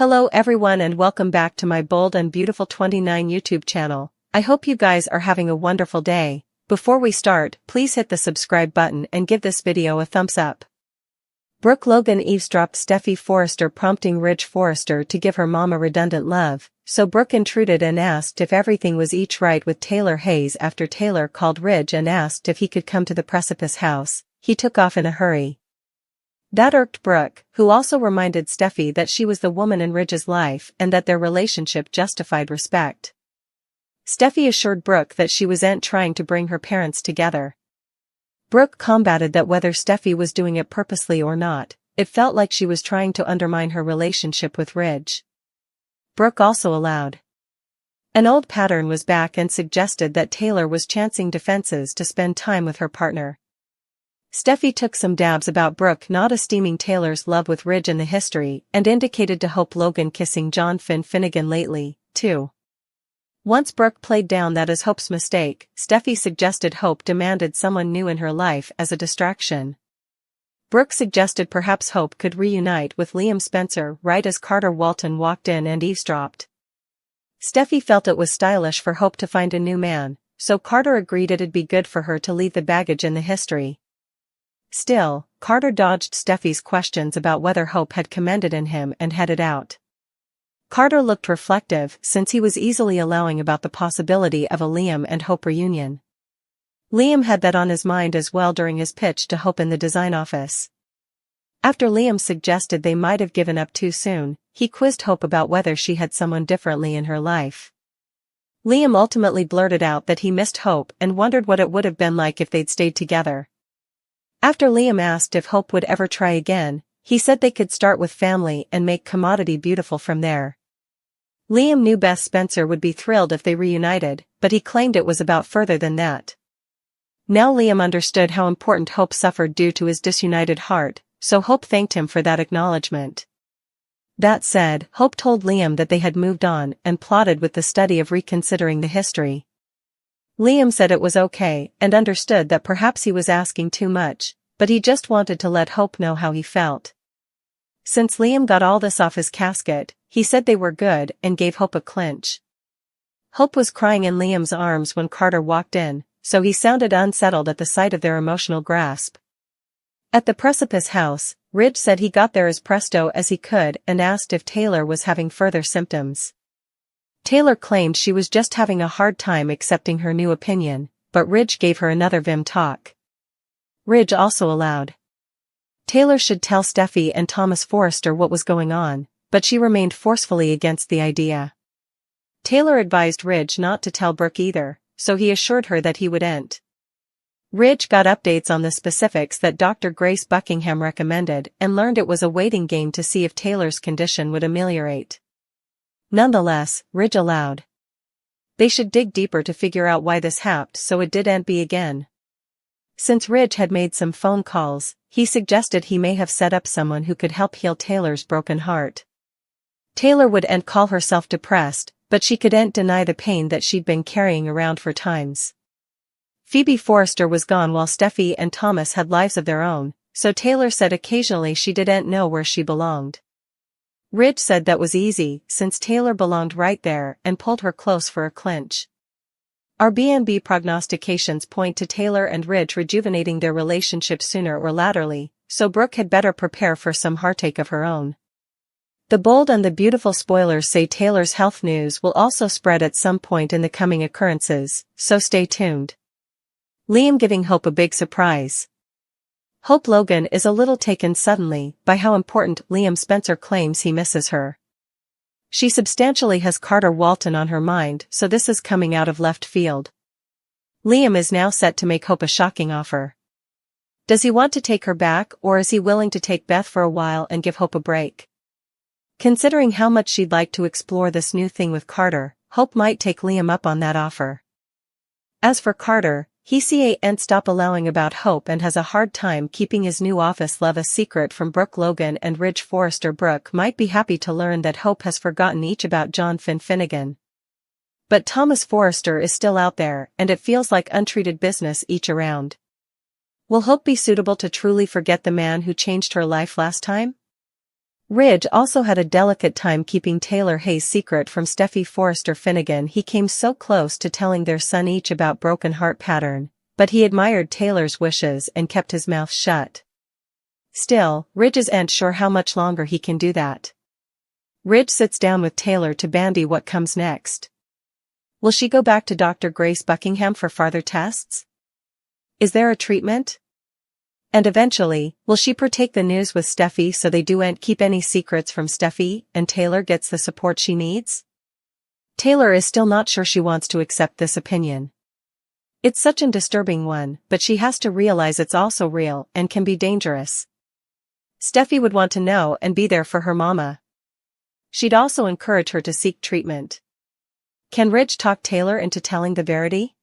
Hello everyone and welcome back to my Bold and Beautiful 29 YouTube channel. I hope you guys are having a wonderful day. Before we start, please hit the subscribe button and give this video a thumbs up. Brook Logan eavesdropped Steffy Forrester, prompting Ridge Forrester to give her mom a redundant love, so Brook intruded and asked if everything was right with Taylor Hayes. After Taylor called Ridge and asked if he could come to the Precipice house, he took off in a hurry. That irked Brook, who also reminded Steffy that she was the woman in Ridge's life and that their relationship justified respect. Steffy assured Brook that she wasn't trying to bring her parents together. Brook combated that whether Steffy was doing it purposely or not, it felt like she was trying to undermine her relationship with Ridge. Brook also allowed. An old pattern was back and suggested that Taylor was chancing defenses to spend time with her partner. Steffy took some dabs about Brook not esteeming Taylor's love with Ridge in the history and indicated to Hope Logan kissing John Finnegan lately, too. Once Brook played down that as Hope's mistake, Steffy suggested Hope demanded someone new in her life as a distraction. Brook suggested perhaps Hope could reunite with Liam Spencer right as Carter Walton walked in and eavesdropped. Steffy felt it was stylish for Hope to find a new man, so Carter agreed it'd be good for her to leave the baggage in the history. Still, Carter dodged Steffy's questions about whether Hope had commended in him and headed out. Carter looked reflective since he was easily allowing about the possibility of a Liam and Hope reunion. Liam had that on his mind as well during his pitch to Hope in the design office. After Liam suggested they might have given up too soon, he quizzed Hope about whether she had someone differently in her life. Liam ultimately blurted out that he missed Hope and wondered what it would have been like if they'd stayed together. After Liam asked if Hope would ever try again, he said they could start with family and make commodity beautiful from there. Liam knew Beth Spencer would be thrilled if they reunited, but he claimed it was about further than that. Now Liam understood how important Hope suffered due to his disunited heart, so Hope thanked him for that acknowledgement. That said, Hope told Liam that they had moved on and plotted with the study of reconsidering the history. Liam said it was okay and understood that perhaps he was asking too much, but he just wanted to let Hope know how he felt. Since Liam got all this off his casket, he said they were good and gave Hope a clinch. Hope was crying in Liam's arms when Carter walked in, so he sounded unsettled at the sight of their emotional grasp. At the Precipice house, Ridge said he got there as presto as he could and asked if Taylor was having further symptoms. Taylor claimed she was just having a hard time accepting her new opinion, but Ridge gave her another vim talk. Ridge also allowed. Taylor should tell Steffy and Thomas Forrester what was going on, but she remained forcefully against the idea. Taylor advised Ridge not to tell Brook either, so he assured her that he wouldn't. Ridge got updates on the specifics that Dr. Grace Buckingham recommended and learned it was a waiting game to see if Taylor's condition would ameliorate. Nonetheless, Ridge allowed. They should dig deeper to figure out why this happened so it didn't be again. Since Ridge had made some phone calls, he suggested he may have set up someone who could help heal Taylor's broken heart. Taylor wouldn't call herself depressed, but she couldn't deny the pain that she'd been carrying around for times. Phoebe Forrester was gone while Steffy and Thomas had lives of their own, so Taylor said occasionally she didn't know where she belonged. Ridge said that was easy since Taylor belonged right there and pulled her close for a clinch. Our B&B prognostications point to Taylor and Ridge rejuvenating their relationship sooner or laterly, so Brook had better prepare for some heartache of her own. The Bold and the Beautiful spoilers say Taylor's health news will also spread at some point in the coming occurrences, so stay tuned. Liam giving Hope a big surprise. Hope Logan is a little taken suddenly by how important Liam Spencer claims he misses her. She substantially has Carter Walton on her mind, so this is coming out of left field. Liam is now set to make Hope a shocking offer. Does he want to take her back or is he willing to take Beth for a while and give Hope a break? Considering how much she'd like to explore this new thing with Carter, Hope might take Liam up on that offer. As for Carter, he can't stop allowing about Hope and has a hard time keeping his new office love a secret from Brook Logan and Ridge Forrester. Brook might be happy to learn that Hope has forgotten each about John Finnegan. But Thomas Forrester is still out there and it feels like untreated business each around. Will Hope be suitable to truly forget the man who changed her life last time? Ridge also had a delicate time keeping Taylor Hayes' secret from Steffy Forrester Finnegan. He came so close to telling their son each about broken heart pattern, but he admired Taylor's wishes and kept his mouth shut. Still, Ridge isn't sure how much longer he can do that. Ridge sits down with Taylor to bandy what comes next. Will she go back to Dr. Grace Buckingham for farther tests? Is there a treatment? And eventually, will she partake the news with Steffy so they don't keep any secrets from Steffy and Taylor gets the support she needs? Taylor is still not sure she wants to accept this opinion. It's such a disturbing one, but she has to realize it's also real and can be dangerous. Steffy would want to know and be there for her mama. She'd also encourage her to seek treatment. Can Ridge talk Taylor into telling the verity?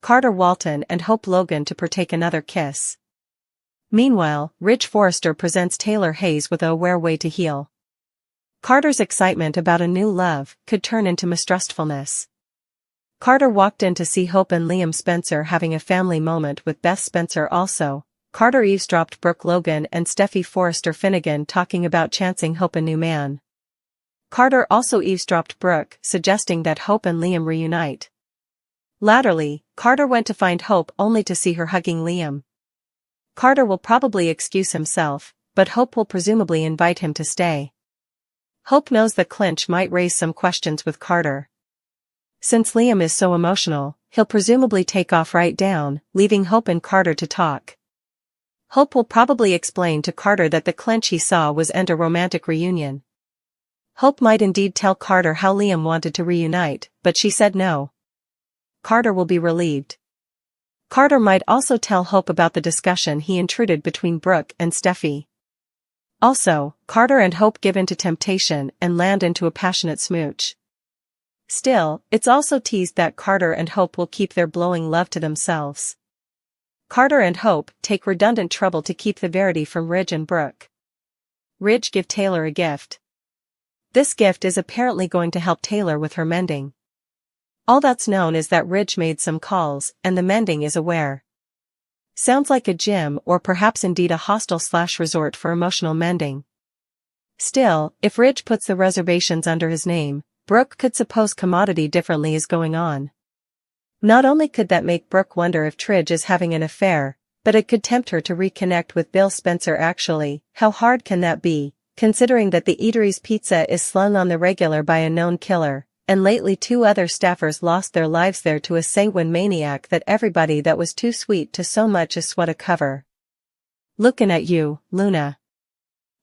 Carter Walton and Hope Logan to partake another kiss. Meanwhile, Ridge Forrester presents Taylor Hayes with a rare way to heal. Carter's excitement about a new love could turn into mistrustfulness. Carter walked in to see Hope and Liam Spencer having a family moment with Beth Spencer also. Carter eavesdropped Brook Logan and Steffy Forrester Finnegan talking about chancing Hope a new man. Carter also eavesdropped Brook, suggesting that Hope and Liam reunite. Latterly, Carter went to find Hope only to see her hugging Liam. Carter will probably excuse himself, but Hope will presumably invite him to stay. Hope knows the clinch might raise some questions with Carter. Since Liam is so emotional, he'll presumably take off right down, leaving Hope and Carter to talk. Hope will probably explain to Carter that the clinch he saw was a romantic reunion. Hope might indeed tell Carter how Liam wanted to reunite, but she said no. Carter will be relieved. Carter might also tell Hope about the discussion he intruded between Brook and Steffy. Also, Carter and Hope give in to temptation and land into a passionate smooch. Still, it's also teased that Carter and Hope will keep their blowing love to themselves. Carter and Hope take redundant trouble to keep the verity from Ridge and Brook. Ridge give Taylor a gift. This gift is apparently going to help Taylor with her mending. All that's known is that Ridge made some calls and the mending is aware. Sounds like a gym or perhaps indeed a hostel/resort for emotional mending. Still, if Ridge puts the reservations under his name, Brook could suppose commodity differently is going on. Not only could that make Brook wonder if Ridge is having an affair, but it could tempt her to reconnect with Bill Spencer actually. How hard can that be, considering that the eatery's pizza is slung on the regular by a known killer? And lately 2 other staffers lost their lives there to a sanguine maniac that everybody that was too sweet to so much as sweat a cover. Looking at you, Luna.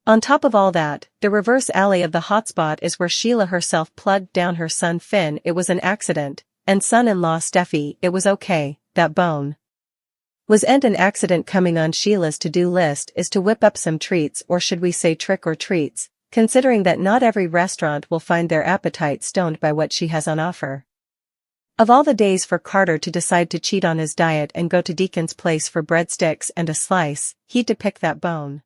On top of all that, the reverse alley of the hotspot is where Sheila herself plugged down her son Finn. It was an accident, and son-in-law Steffy, it was okay, that bone wasn't an accident. Coming on Sheila's to-do list is to whip up some treats, or should we say trick or treats, considering that not every restaurant will find their appetite stoned by what she has on offer. Of all the days for Carter to decide to cheat on his diet and go to Deacon's place for breadsticks and a slice, he'd to pick that bone.